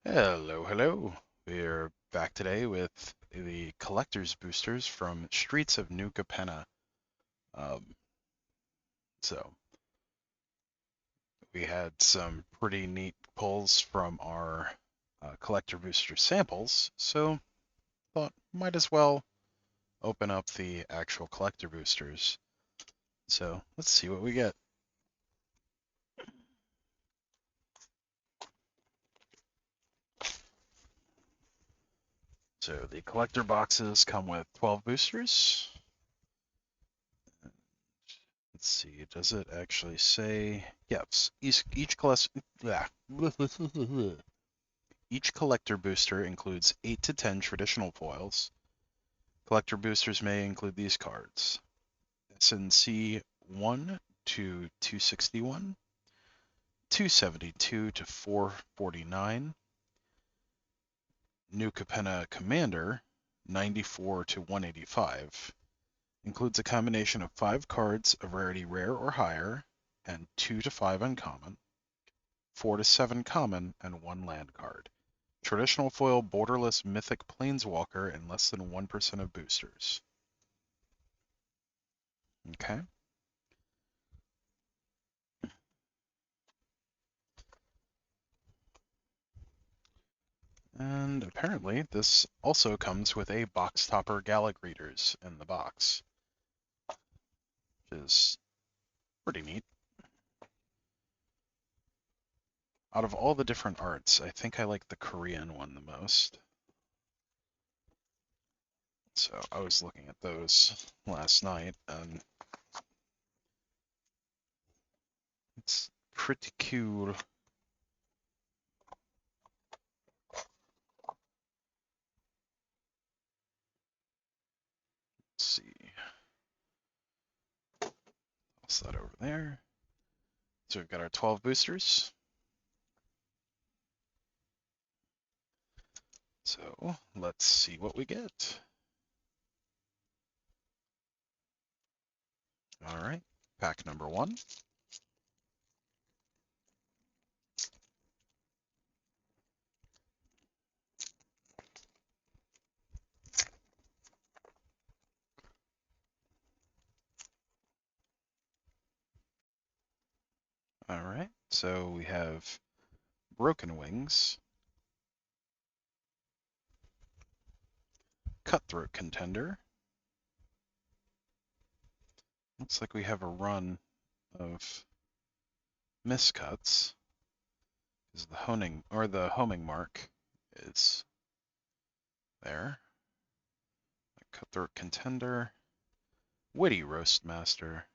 Hello, hello. We're back today with the collector's boosters from Streets of New Capenna. Um, so we had some pretty neat pulls from our collector booster samples, so thought might as well open up the actual collector boosters. So let's see what we get. So the collector boxes come with 12 boosters. Let's see, does it actually say? Yes, each class. Each collector booster includes 8 to 10 traditional foils. Collector boosters may include these cards: SNC 1 to 261, 272 to 449, New Capenna Commander 94 to 185. Includes a combination of 5 cards of rarity rare or higher, and 2 to 5 uncommon, 4 to 7 common, and 1 land card. Traditional foil borderless mythic planeswalker in less than 1% of boosters. Okay. And apparently this also comes with a box topper Gallic readers in the box, which is pretty neat. Out of all the different arts, I think I like the Korean one the most. So I was looking at those last night, and it's pretty cool. Let's see. Toss that over there. So we've got our 12 boosters. So let's see what we get. All right, pack number 1. All right, so we have Broken Wings, Cutthroat Contender. Looks like we have a run of miscuts, because the honing or the homing mark is there. Cutthroat Contender, Witty Roastmaster,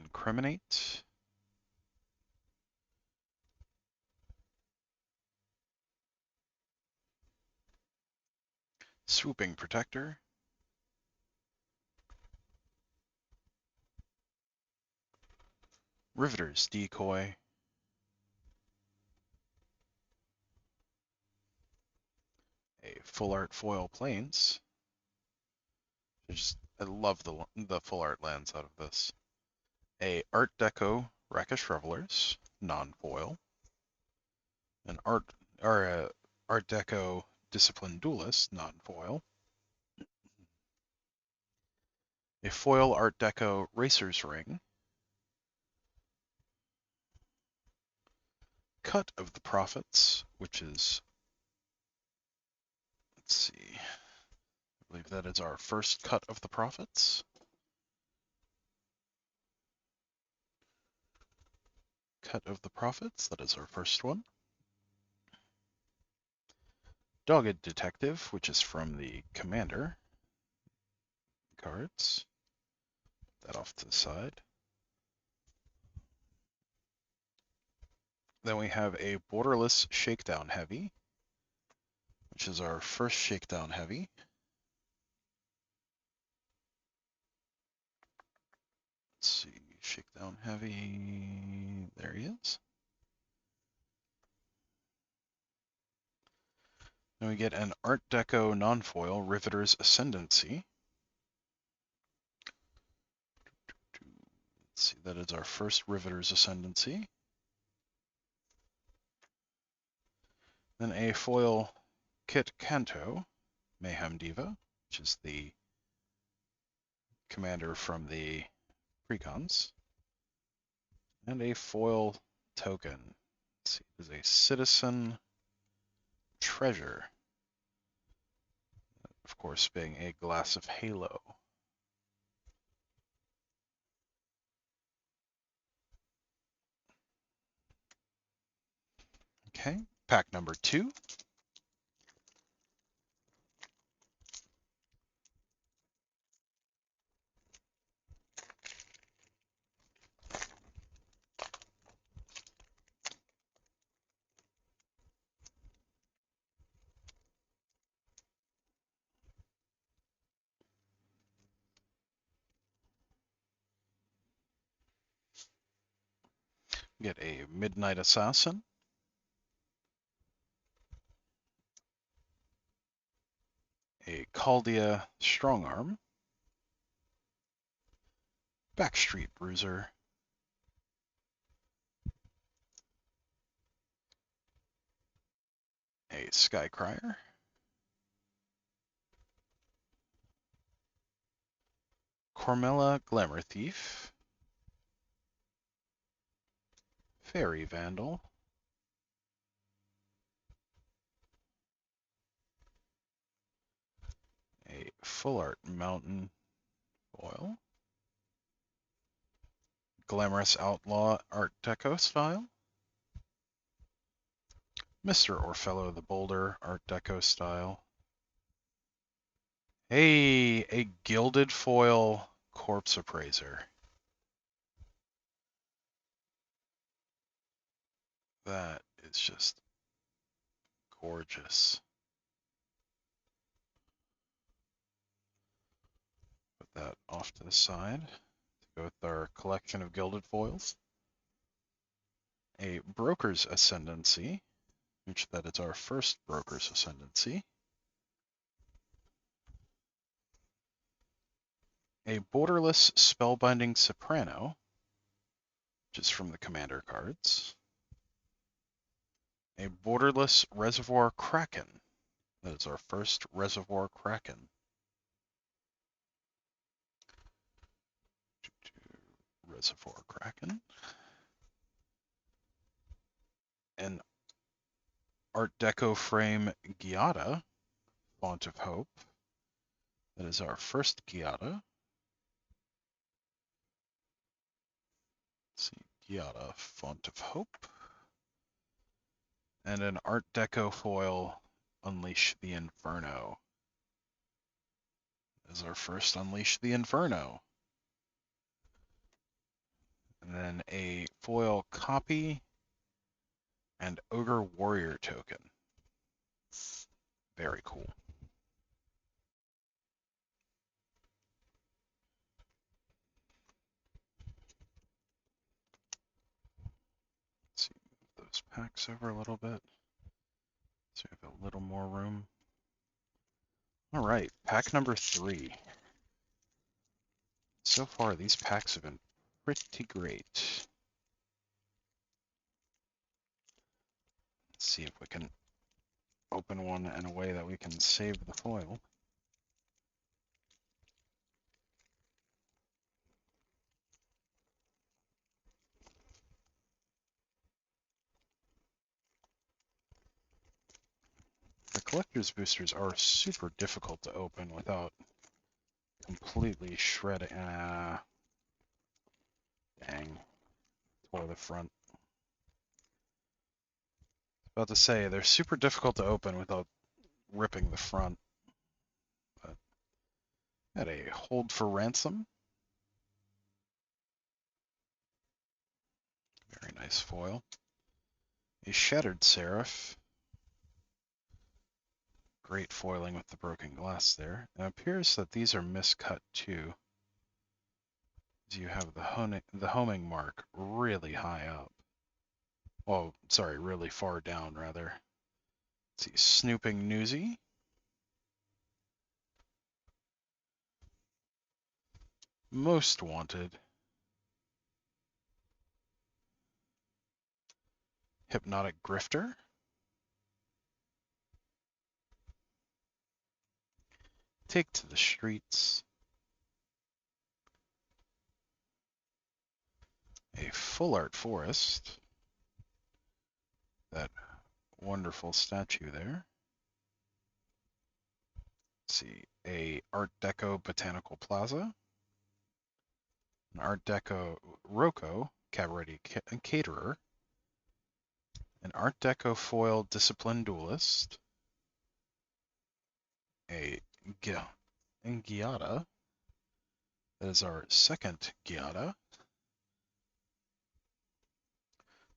Incriminate, Swooping Protector, Riveter's Decoy, a Full Art Foil Plains. I love the full art lands out of this. A Art Deco Rakish Revelers, non-foil. An Art Deco Disciplined Duelist, non-foil. A foil Art Deco Racer's Ring. Cut of the Prophets, which is, let's see, I believe that is our first Cut of the Prophets. Cut of the Prophets, that is our first one. Dogged Detective, which is from the Commander cards. Put that off to the side. Then we have a Borderless Shakedown Heavy, which is our first Shakedown Heavy. Let's see, Shakedown Heavy, there he is. Then we get an Art Deco non-foil Riveter's Ascendancy. Let's see, that is our first Riveter's Ascendancy. Then a foil Kit Kanto, Mayhem Diva, which is the commander from the precons. And a foil token. Let's see, it is a Citizen Treasure. Of course, being a Glass of Halo. Okay, pack number 2. Get a Midnight Assassin, a Caldia Strongarm, Backstreet Bruiser, a Skycrier, Cormella Glamour Thief, Fairy Vandal, a Full Art Mountain Foil, Glamorous Outlaw Art Deco style, Mr. Orfello the Boulder Art Deco style, a Gilded Foil Corpse Appraiser. That is just gorgeous. Put that off to the side to go with our collection of gilded foils. A Broker's Ascendancy, which that is our first Broker's Ascendancy. A Borderless Spellbinding Soprano, which is from the Commander cards. A Borderless Reservoir Kraken, that is our first Reservoir Kraken. Reservoir Kraken. An Art Deco frame Giada, Font of Hope. That is our first Giada. Let's see, Giada, Font of Hope. And an Art Deco foil Unleash the Inferno. That is our first Unleash the Inferno. And then a foil copy and Ogre Warrior token. Very cool. Let's see, move those packs over a little bit so we have a little more room. All right, pack number 3. So far, these packs have been pretty great. Let's see if we can open one in a way that we can save the foil. The collector's boosters are super difficult to open without completely shredding. Dang. Tore the front. About to say, they're super difficult to open without ripping the front. But had a Hold for Ransom. Very nice foil. A Shattered Seraph. Great foiling with the broken glass there. It appears that these are miscut too. You have the homing mark really high up. Oh, sorry, really far down, rather. Let's see, Snooping Newsy. Most Wanted. Hypnotic Grifter. Take to the streets. A full art forest. That wonderful statue there. Let's see, a Art Deco Botanical Plaza. An Art Deco Roco Cabaret Caterer. An Art Deco Foil Disciplined Duelist. A Giada. That is our second Giada.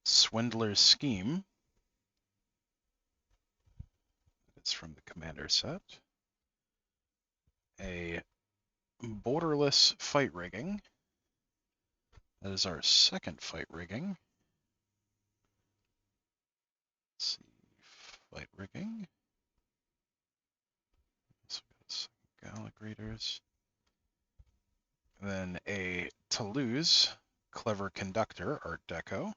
Swindler's Scheme. It's from the Commander set. A Borderless Fight Rigging. That is our second Fight Rigging. Let's see, Fight Rigging. So Gallic Readers. Then a Toulouse Clever Conductor Art Deco.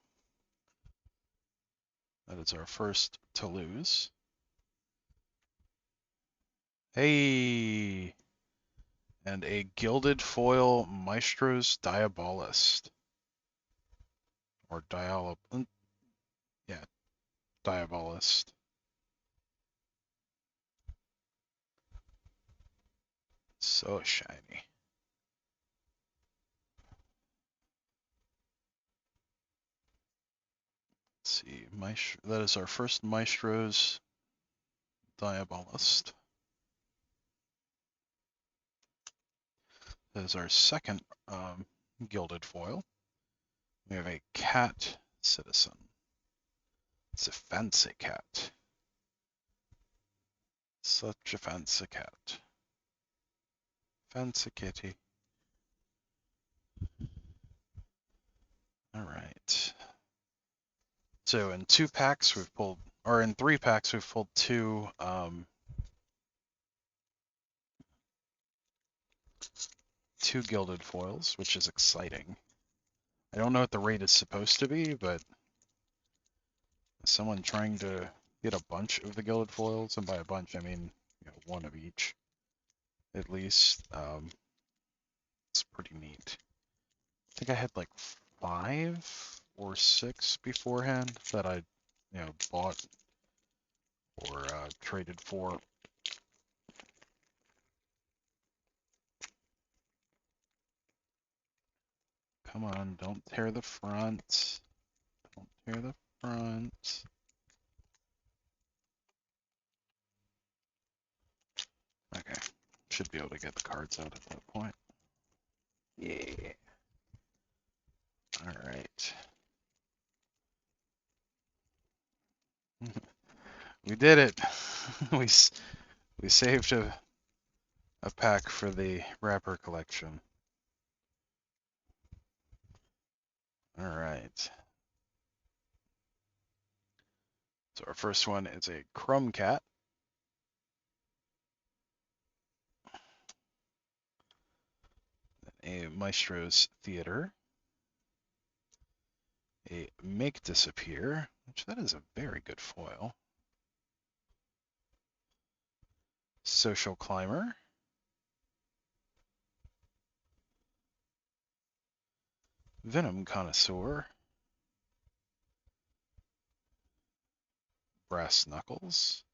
That is our first Toulouse. Hey! And a Gilded Foil Maestro's Diabolist. Or Diabolist. So shiny. Let's see, that is our first Maestro's Diabolist. That is our second Gilded Foil. We have a Cat Citizen. It's a fancy cat. Such a fancy cat. Fancy kitty. All right. So in 2 packs we've pulled, or in 3 packs we've pulled 2 Gilded Foils, which is exciting. I don't know what the rate is supposed to be, but someone trying to get a bunch of the Gilded Foils, and by a bunch I mean, you know, 1 of each at least. It's pretty neat. I think I had like 5 or 6 beforehand that I, you know, bought or traded for. Come on, don't tear the front. Don't tear the front. Okay, should be able to get the cards out at that point. Yeah. All right. We did it. we saved a pack for the wrapper collection. All right. So our first one is a Crumb Cat. A Maestro's Theater. A Make Disappear, which that is a very good foil. Social Climber. Venom Connoisseur. Brass Knuckles.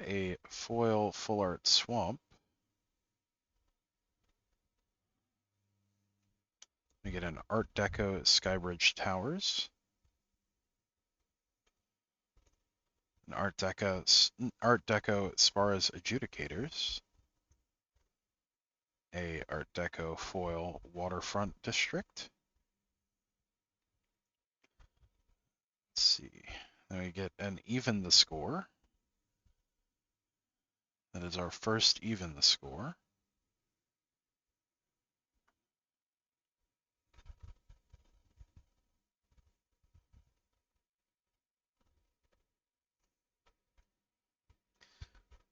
A foil Full Art Swamp. We get an Art Deco Skybridge Towers. An Art Deco Spar's Adjudicators. A Art Deco foil Waterfront District. Let's see. Then we get an Even the Score. That is our first Even the Score.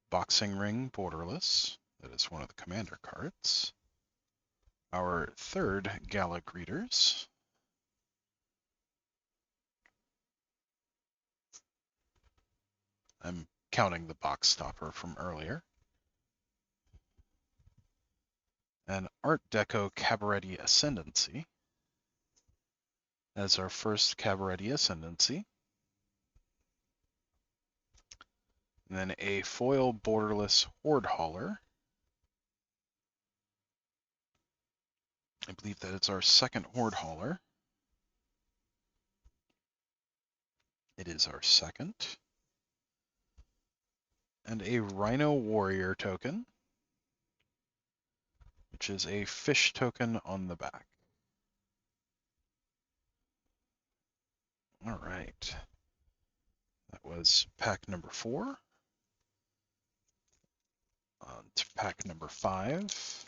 Boxing Ring Borderless. That is one of the Commander cards. Our third Gala Greeters. I'm counting the box topper from earlier. An Art Deco Cabaretti Ascendancy as our first Cabaretti Ascendancy. And then a foil borderless Horde Hauler. I believe that it's our second Horde Hauler. It is our second. And a Rhino Warrior token, which is a fish token on the back. All right. That was pack number 4. On to pack number 5.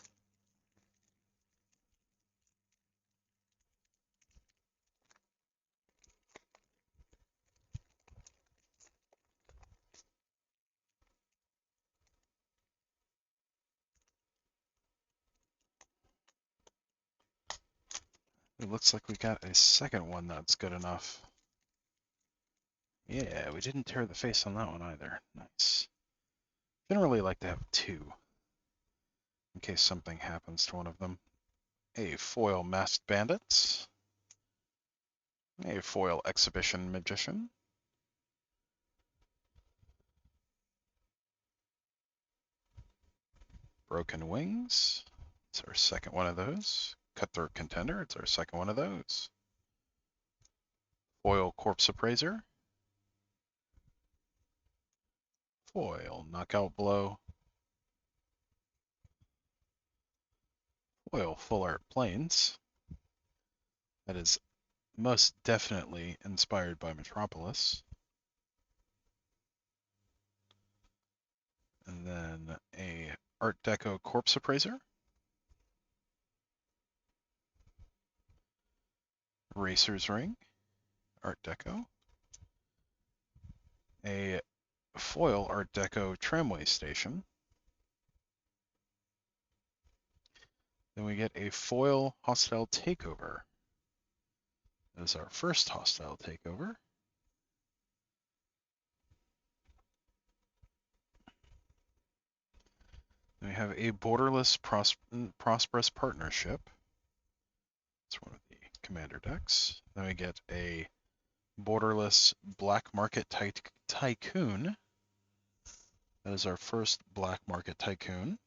It looks like we got a second one that's good enough. Yeah, we didn't tear the face on that one either. Nice. Generally like to have 2 in case something happens to one of them. A foil Masked Bandits. A foil Exhibition Magician. Broken Wings. It's our second one of those. Cutthroat Contender. It's our second one of those. Foil Corpse Appraiser. Foil Knockout Blow. Foil Full Art Plains. That is most definitely inspired by Metropolis. And then a Art Deco Corpse Appraiser. Racer's Ring. Art Deco. A foil Art Deco Tramway Station. Then we get a foil Hostile Takeover. That is our first Hostile Takeover. Then we have a Borderless Prosperous Partnership. It's one of the commander decks. Then we get a Borderless Black Market Tycoon. That is our first Black Market Tycoon.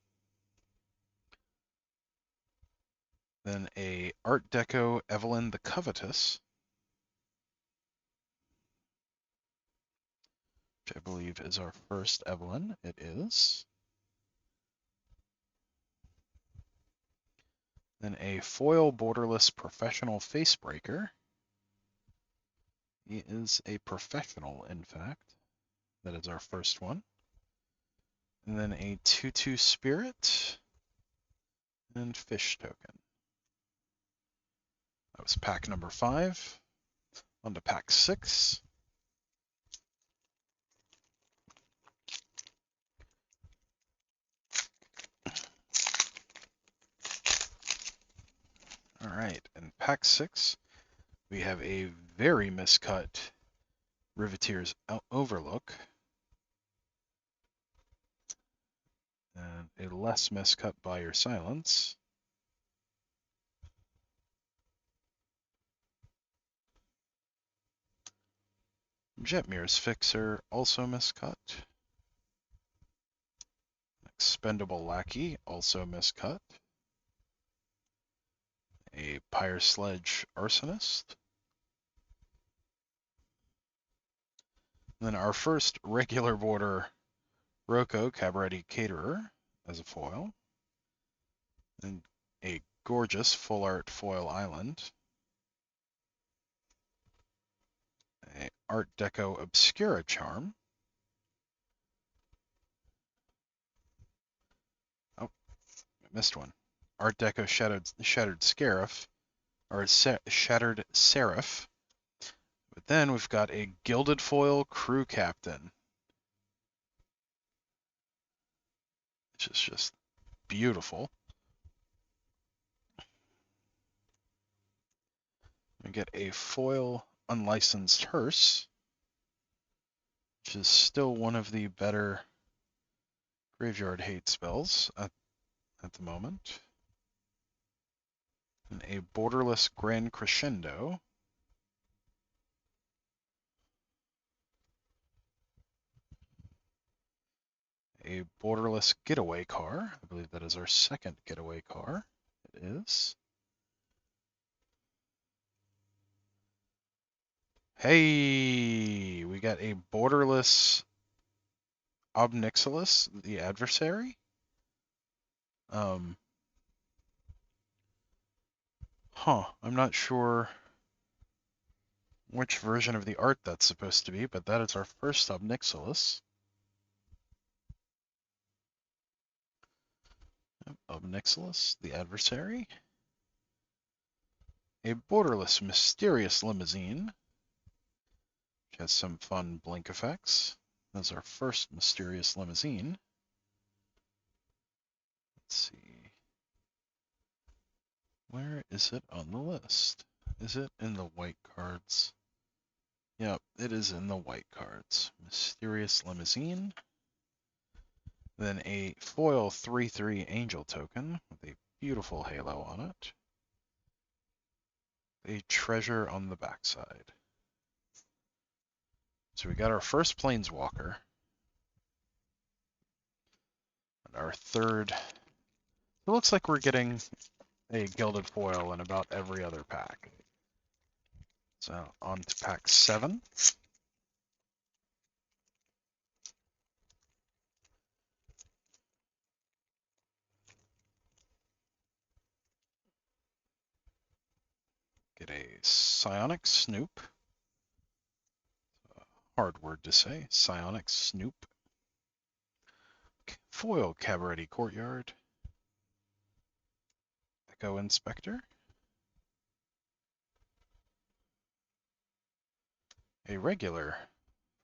Then a Art Deco Evelyn the Covetous, which I believe is our first Evelyn. It is. Then a foil borderless Professional Facebreaker. He is a professional, in fact. That is our first one. And then a 2/2 Spirit and Fish token. That was pack number 5. On to pack 6. All right, in pack 6, we have a very miscut Riveteer's Overlook and a less miscut By Your Silence. Jetmir's Fixer, also miscut. Expendable Lackey, also miscut. A Pyre Sledge Arsonist. And then our first regular border Rocco Cabaretti Caterer as a foil. And a gorgeous full art foil island. A Art Deco Obscura Charm. Oh, I missed one. Art Deco Shattered Scarif, or Shattered Seraph. But then we've got a Gilded Foil Crew Captain, which is just beautiful. We get a foil Unlicensed Hearse, which is still one of the better graveyard hate spells at the moment. And a borderless Grand Crescendo. A borderless getaway car. I believe that is our second getaway car. It is. Hey, we got a borderless Obnixilis, the adversary. I'm not sure which version of the art that's supposed to be, but that is our first Obnixilis. Obnixilis, the adversary. A borderless mysterious limousine, which has some fun blink effects. That's our first mysterious limousine. Let's see. Where is it on the list? Is it in the white cards? Yep, it is in the white cards. Mysterious limousine. Then a foil 3/3 angel token with a beautiful halo on it. A treasure on the backside. So we got our first planeswalker. And our third. It looks like we're getting a gilded foil in about every other pack. So on to pack 7. Get a Psionic Snoop. Hard word to say. Psionic Snoop. Foil Cabaret Courtyard. Echo Inspector. A regular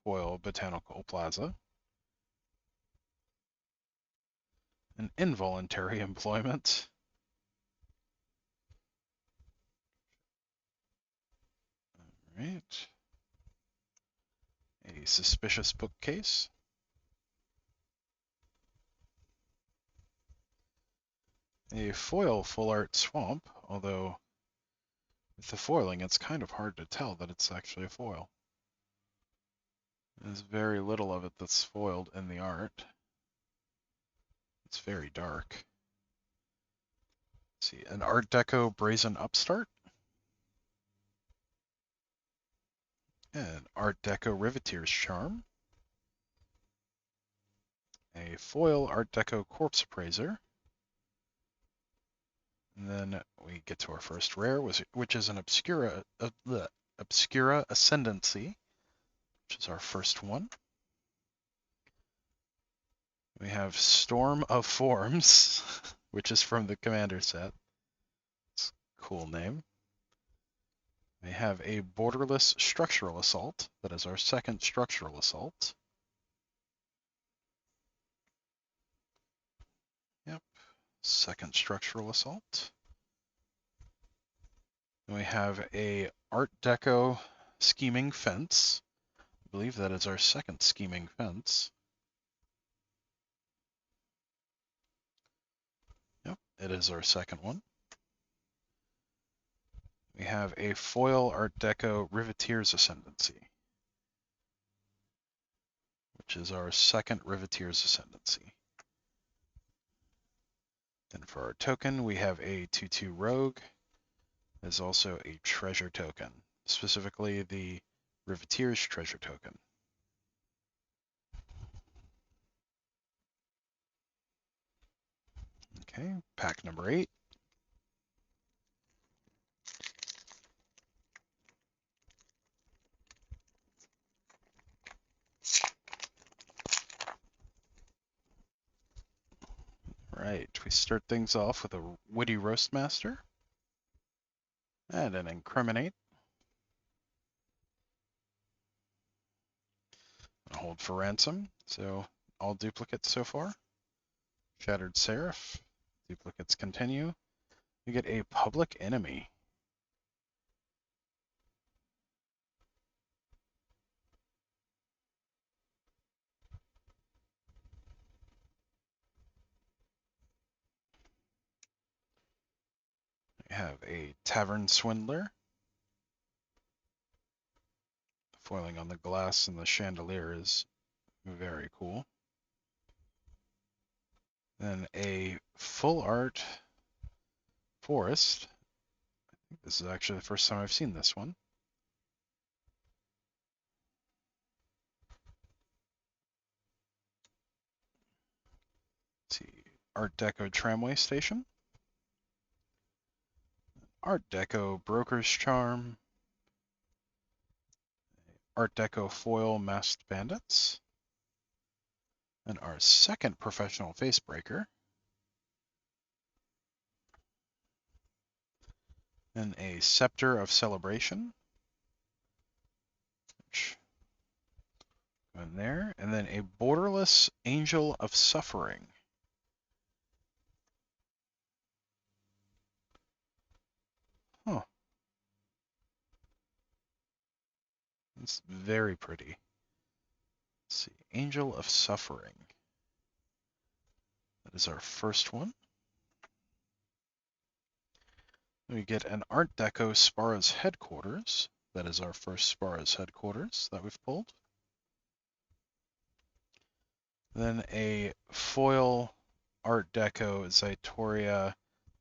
foil Botanical Plaza. An involuntary employment. Alright. A suspicious bookcase. A foil full art swamp, although with the foiling it's kind of hard to tell that it's actually a foil. There's very little of it that's foiled in the art. It's very dark. Let's see, an Art Deco Brazen Upstart. An Art Deco Riveteer's Charm. A foil Art Deco Corpse Appraiser. And then we get to our first rare, which is an Obscura Ascendancy, which is our first one. We have Storm of Forms, which is from the Commander set. It's a cool name. We have a Borderless Structural Assault. That is our second Structural Assault. Yep, second Structural Assault. And we have a Art Deco Scheming Fence. I believe that is our second Scheming Fence. Yep, it is our second one. We have a foil Art Deco Riveteer's Ascendancy, which is our second Riveteer's Ascendancy. Then for our token, we have a 2/2 Rogue. There's also a treasure token, specifically the Riveteer's treasure token. Okay, pack number 8. Right, we start things off with a Witty Roastmaster and an Incriminate. And hold for ransom, so all duplicates so far. Shattered Seraph, duplicates continue. We get a Public Enemy. We have a Tavern Swindler. The foiling on the glass and the chandelier is very cool. Then a full art forest. I think this is actually the first time I've seen this one. Let's see, Art Deco tramway station. Art Deco broker's charm. Art Deco foil masked bandits. And our second professional face breaker. And a scepter of celebration. Which go in there. And then a borderless angel of suffering. Huh. It's very pretty. Let's see. Angel of Suffering. That is our first one. We get an Art Deco Sparrows headquarters. That is our first Sparrows headquarters that we've pulled. Then a foil Art Deco Zaitoria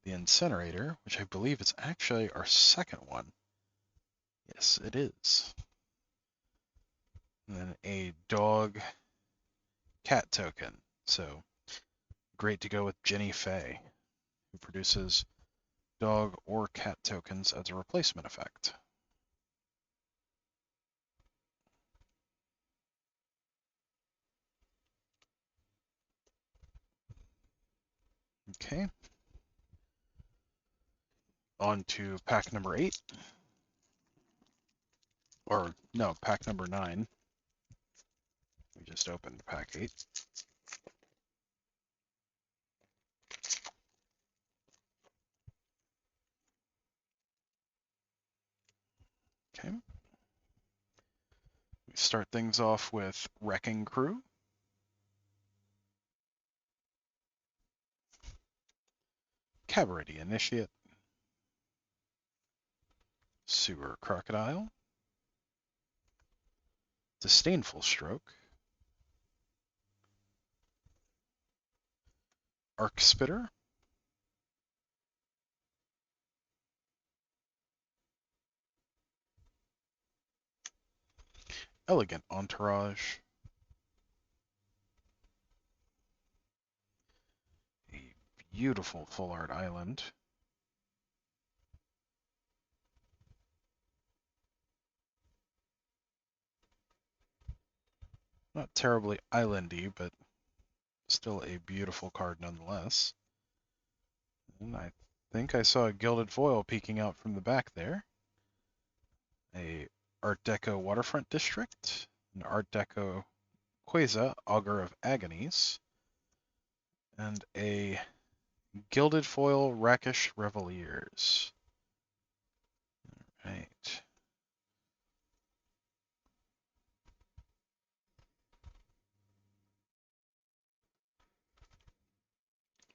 the Incinerator, which I believe is actually our second one. Yes, it is. And then a dog cat token. So great to go with Jenny Fay, who produces dog or cat tokens as a replacement effect. Okay. On to pack number 8. Or, no, pack number 9. We just opened pack 8. Okay. We start things off with Wrecking Crew. Cabaret Initiate. Sewer Crocodile. Disdainful Stroke. Arc Spitter. Elegant Entourage. A beautiful full art island. Not terribly islandy, but still a beautiful card nonetheless. And I think I saw a gilded foil peeking out from the back there. A Art Deco Waterfront District, an Art Deco Quasar Augur of Agonies, and a Gilded Foil Rakish Reveliers. All right.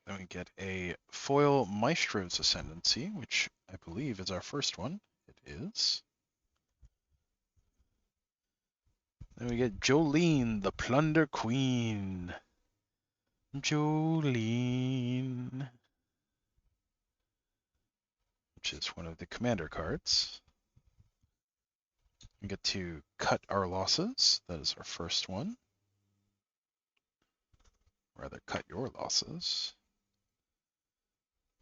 Then we get a foil Maestro's Ascendancy, which I believe is our first one. It is. Then we get Jolene, the Plunder Queen. Jolene. Which is one of the commander cards. We get to Cut Our Losses. That is our first one. Rather, Cut Your Losses.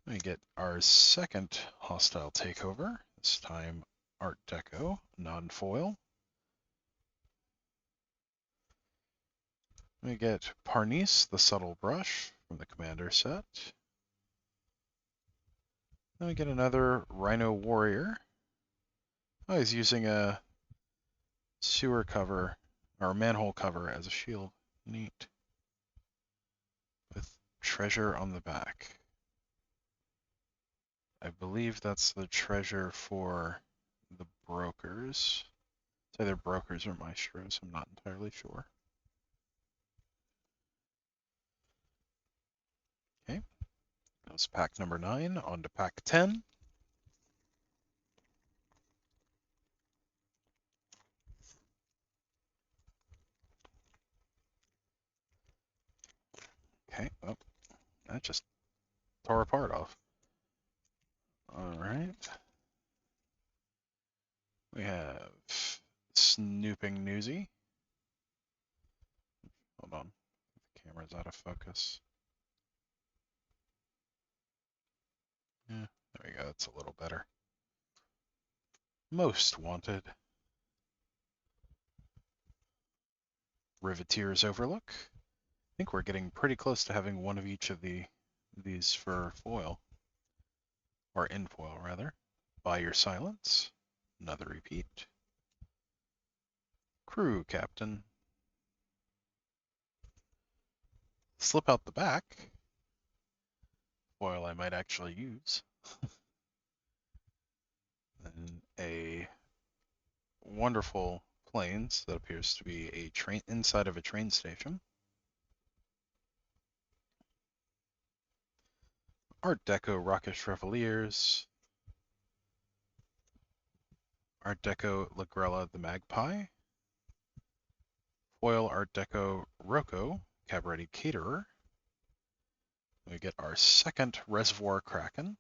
We get our second Hostile Takeover. This time Art Deco, non-foil. We get Parnis, the Subtle Brush from the Commander set. Then we get another Rhino Warrior. Oh, he's using a sewer cover, or a manhole cover as a shield. Neat. With treasure on the back. I believe that's the treasure for the brokers. It's either brokers or maestros, I'm not entirely sure. Okay, that was pack number 9, on to pack 10. Okay, well, that just tore apart off. All right. We have Snooping Newsy. Hold on. The camera's out of focus. Yeah, there we go. It's a little better. Most Wanted. Riveteer's Overlook. I think we're getting pretty close to having one of each of these for foil. Or in foil, rather. By Your Silence. Another repeat. Crew Captain. Slip Out the Back. Foil I might actually use. And a wonderful planes that appears to be a train inside of a train station. Art Deco Rockish Reveliers. Art Deco Lagrella the Magpie. Foil Art Deco Rocco Cabaretti Caterer. We get our second Reservoir Kraken.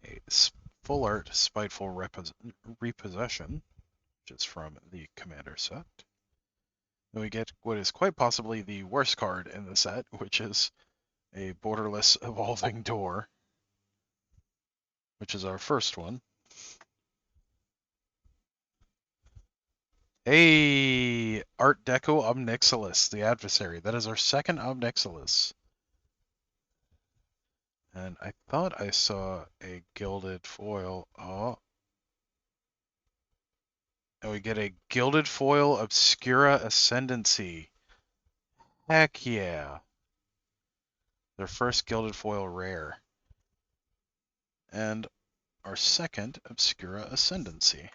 A full art Spiteful Repossession, which is from the Commander set. Then we get what is quite possibly the worst card in the set, which is a Borderless Evolving Door, which is our first one. Hey, Art Deco Obnixilis, the Adversary. That is our second Obnixilis. And I thought I saw a gilded foil. Oh. And we get a gilded foil Obscura Ascendancy. Heck yeah. Their first gilded foil rare. And our second Obscura Ascendancy.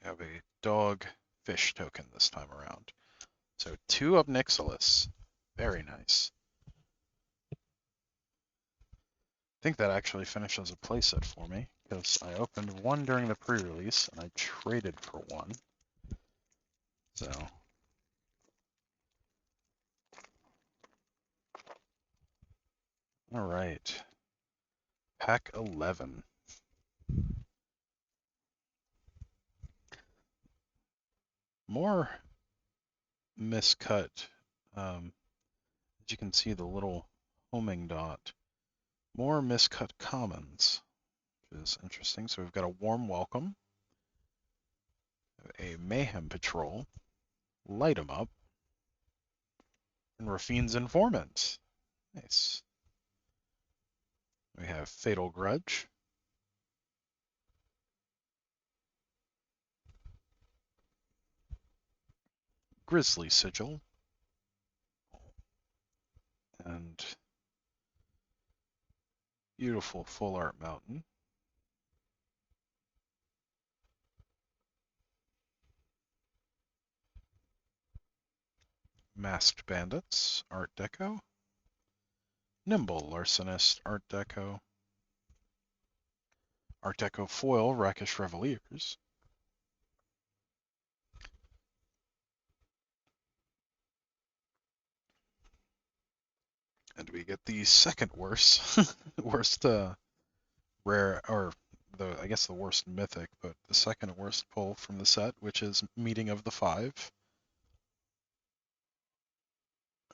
We have a dog fish token this time around. So 2 Obnixilis. Very nice. I think that actually finishes a playset for me, because I opened one during the pre-release, and I traded for one. So... Alright. Pack 11. More miscut. As you can see, the little homing dot. More miscut commons, which is interesting. So we've got a Warm Welcome, a Mayhem Patrol, Light 'em Up, and Rafine's Informant. Nice. We have Fatal Grudge, Grizzly Sigil, and beautiful Full Art Mountain. Masked Bandits, Art Deco. Nimble Larcenist, Art Deco. Art Deco Foil, Rakish Reveliers. And we get the second worst, worst rare, or I guess the worst mythic, but the second worst pull from the set, which is Meeting of the Five,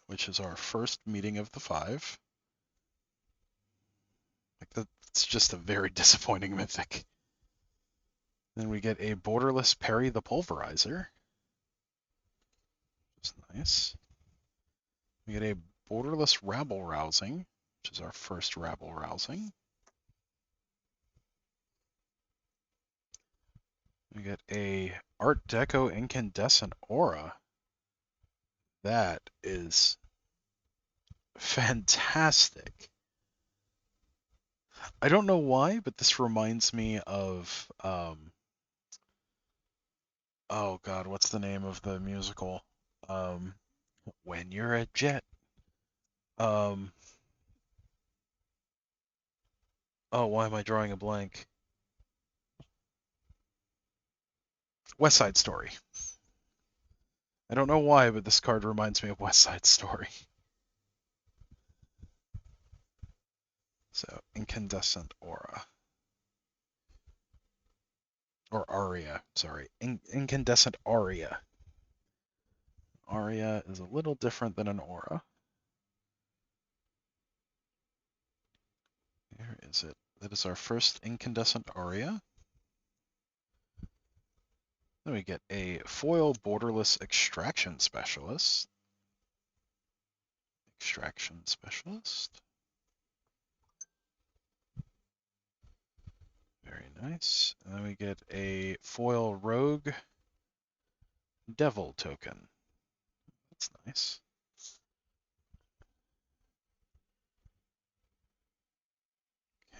which is our first Meeting of the Five. Like that's just a very disappointing mythic. Then we get a Borderless Parry the Pulverizer. Which is nice. We get a Borderless Rabble Rousing, which is our first Rabble Rousing. We get a Art Deco Incandescent Aura. That is fantastic. I don't know why, but this reminds me of oh God, what's the name of the musical? When You're a Jet. Oh, why am I drawing a blank? West Side Story. I don't know why, but this card reminds me of West Side Story. So, Incandescent Aura. Or Aria, sorry. Incandescent Aria. Aria is a little different than an aura. Where is it? That is our first Incandescent Aria. Then we get a foil borderless Extraction Specialist. Extraction Specialist. Very nice. And then we get a foil Rogue Devil token. That's nice.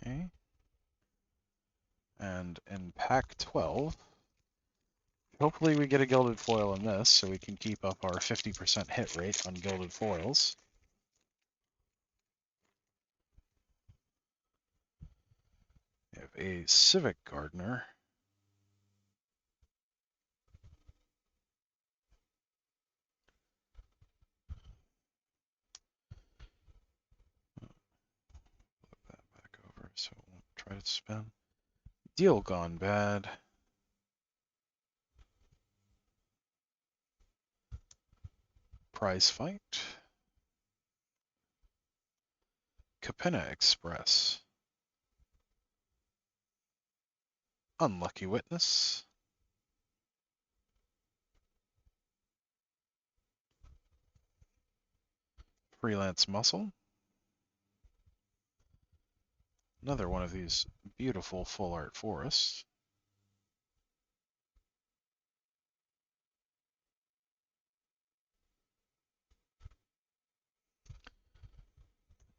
Okay. And in pack 12, hopefully we get a gilded foil in this so we can keep up our 50% hit rate on gilded foils. We have a Civic Gardener. Flip that back over so it won't try to spin. Deal Gone Bad. Prize Fight. Capenna Express. Unlucky Witness. Freelance Muscle. Another one of these beautiful full art forests.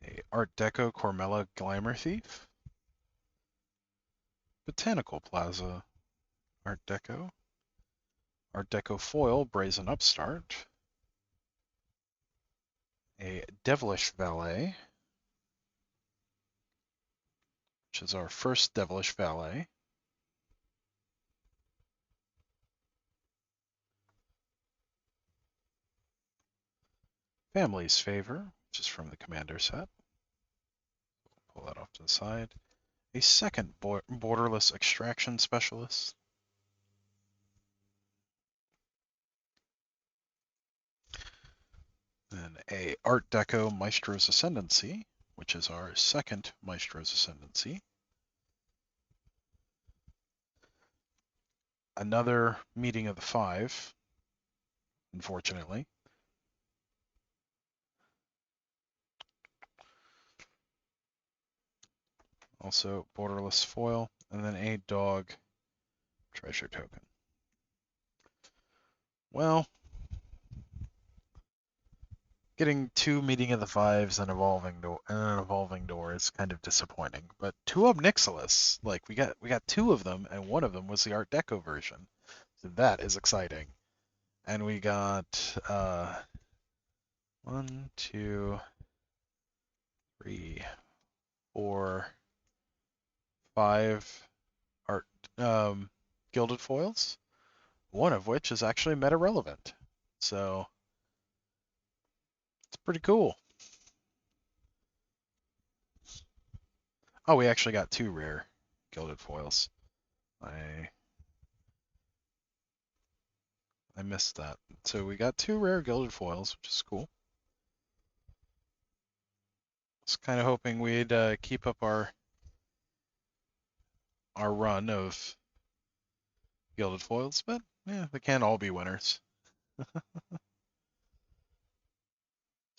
A Art Deco Cormella Glamour Thief. Botanical Plaza Art Deco. Art Deco Foil Brazen Upstart. A Devilish Valet, which is our first Devilish Valet. Family's Favor, which is from the Commander set. Pull that off to the side. A second Borderless Extraction Specialist. Then a Art Deco Maestro's Ascendancy, which is our second Maestro's Ascendancy. Another Meeting of the Five, unfortunately. Also Borderless Foil, and then a Dog Treasure Token. Well, getting two Meeting of the Fives and an Evolving Door is kind of disappointing. But two Ob Nixilis, like we got two of them, and one of them was the Art Deco version, so that is exciting. And we got 1, 2, 3, 4, 5 art gilded foils, one of which is actually meta relevant. So it's pretty cool. Oh, we actually got two rare gilded foils. I missed that. So we got two rare gilded foils, which is cool. I was kind of hoping we'd keep up our run of gilded foils, but yeah, they can't all be winners.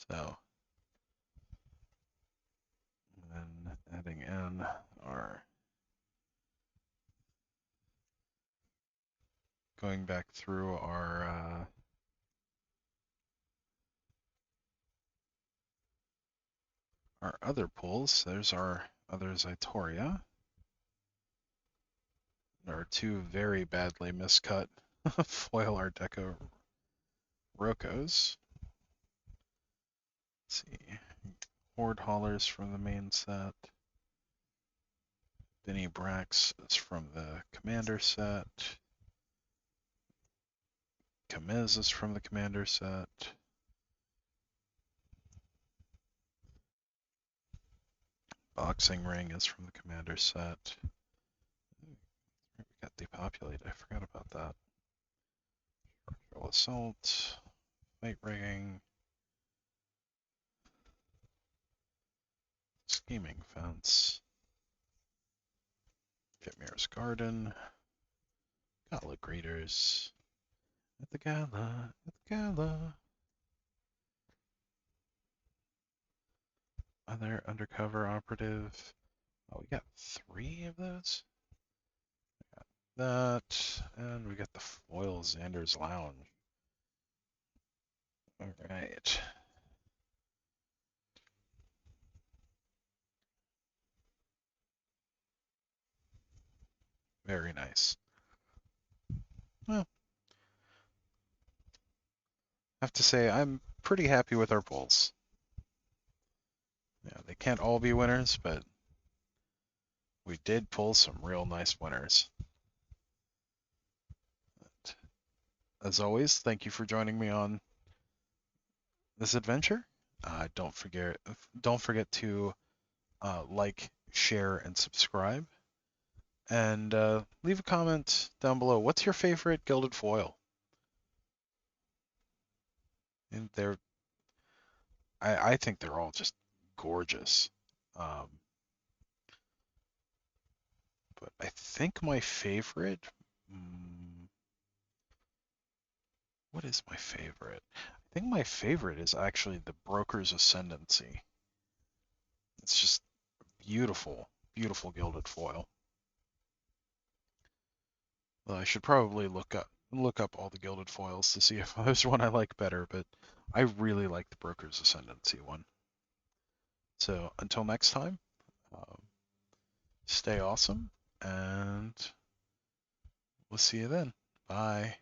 So, and then adding in our going back through our other pulls. There's our other Zytoria. There are two very badly miscut foil Art Deco Rocos. Let's see. Horde Haulers from the main set. Benny Brax is from the Commander set. Kamiz is from the commander set. Boxing ring is from the commander set. We got depopulate. I forgot about that. Structural assault, fight rigging, scheming fence, Jetmir's garden, gala greeters, at the gala, at the gala. Other undercover operative. Oh, we got 3 of those. That, and we got the foil Xander's Lounge. All right. Very nice. Well, I have to say I'm pretty happy with our pulls. Yeah, they can't all be winners, but we did pull some real nice winners. But as always, thank you for joining me on this adventure. Don't forget to like, share, and subscribe. And leave a comment down below. What's your favorite gilded foil? And I think they're all just gorgeous. Um, but I think my favorite, mm, what is my favorite? I think my favorite is actually the Broker's Ascendancy. It's just beautiful, beautiful gilded foil. Well, I should probably look up all the gilded foils to see if there's one I like better, but I really like the Broker's Ascendancy one. So until next time, um, stay awesome, and we'll see you then. Bye.